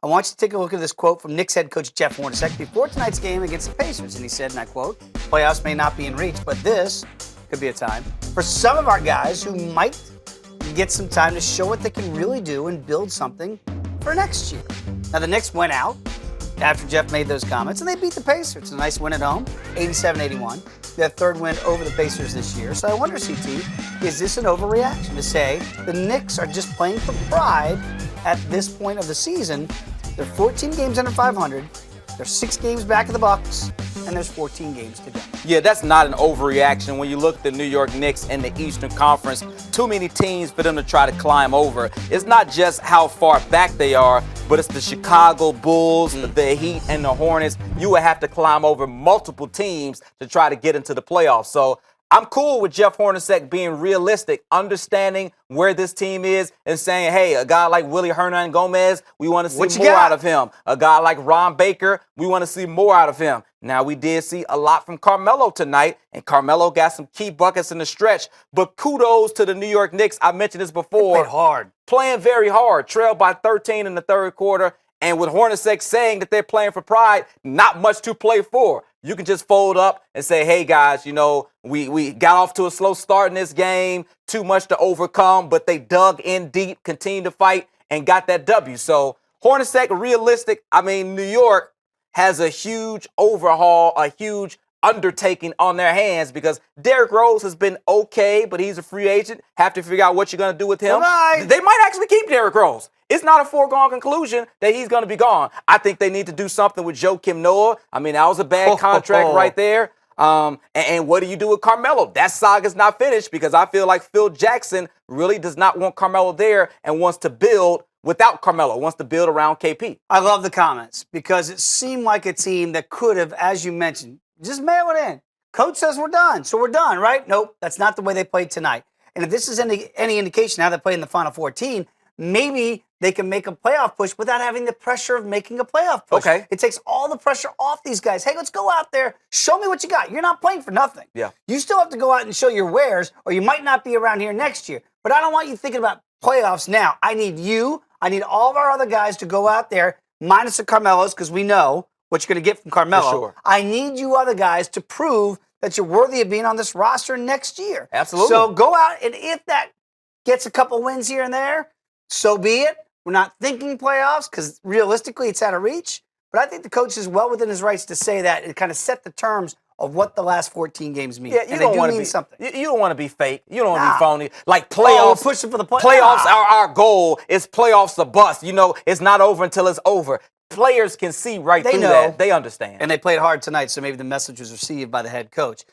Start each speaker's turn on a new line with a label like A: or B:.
A: I want you to take a look at this quote from Knicks head coach Jeff Hornacek before tonight's game against the Pacers. And he said, and I quote, playoffs may not be in reach, but this could be a time for some of our guys who might get some time to show what they can really do and build something for next year. Now, the Knicks went out after Jeff made those comments, and they beat the Pacers. It's a nice win at home, 87-81. Their third win over the Pacers this year. So I wonder, CT, is this an overreaction to say the Knicks are just playing for pride at this point of the season? They're 14 games under 500. They're 6 games back of the Bucks, and there's 14 games to go.
B: Yeah, that's not an overreaction. When you look at the New York Knicks in the Eastern Conference, too many teams for them to try to climb over. It's not just how far back they are, but it's the Chicago Bulls, the Heat, and the Hornets. You would have to climb over multiple teams to try to get into the playoffs. So I'm cool with Jeff Hornacek being realistic, understanding where this team is and saying, hey, a guy like Willie Hernan-Gomez, we want to see more out of him. A guy like Ron Baker, we want to see more out of him. Now, we did see a lot from Carmelo tonight, and Carmelo got some key buckets in the stretch. But kudos to the New York Knicks. I mentioned this before.
A: They played hard.
B: Playing very hard. Trailed by 13 in the third quarter. And with Hornacek saying that they're playing for pride, not much to play for. You can just fold up and say, hey, guys, you know, we got off to a slow start in this game, too much to overcome, but they dug in deep, continued to fight, and got that W. So Hornacek, realistic. I mean, New York has a huge overhaul, a huge undertaking on their hands because Derrick Rose has been okay, but he's a free agent. Have to figure out what you're going to do with him.
A: Bye-bye.
B: They might actually keep Derrick Rose. It's not a foregone conclusion that he's going to be gone. I think they need to do something with Joakim Noah. I mean, that was a bad contract right there. And what do you do with Carmelo? That saga's not finished because I feel like Phil Jackson really does not want Carmelo there and wants to build without Carmelo, wants to build around KP.
A: I love the comments because it seemed like a team that could have, as you mentioned, just mail it in. Coach says we're done, so we're done, right? Nope, that's not the way they played tonight. And if this is any indication how they play in the Final 14, maybe they can make a playoff push without having the pressure of making a playoff push.
B: Okay.
A: It takes all the pressure off these guys. Hey, let's go out there. Show me what you got. You're not playing for nothing.
B: Yeah.
A: You still have to go out and show your wares, or you might not be around here next year. But I don't want you thinking about playoffs now. I need you. I need all of our other guys to go out there, minus the Carmelos, because we know what you're going to get from Carmelo.
B: For sure.
A: I need you other guys to prove that you're worthy of being on this roster next year.
B: Absolutely.
A: So go out, and if that gets a couple wins here and there, so be it. We're not thinking playoffs because realistically it's out of reach. But I think the coach is well within his rights to say that and kind of set the terms of what the last 14 games mean.
B: Yeah, you
A: and
B: don't
A: they do
B: want to
A: mean
B: be
A: something.
B: You don't want to be fake. You don't want to
A: Nah.
B: be phony. Like
A: Oh,
B: playoffs.
A: we're pushing for the
B: Playoffs
A: Nah.
B: are our goal. It's playoffs a bust. You know, it's not over until it's over. Players can see right
A: They
B: through
A: know.
B: that. They understand.
A: And they played hard tonight, so maybe the message was received by the head coach.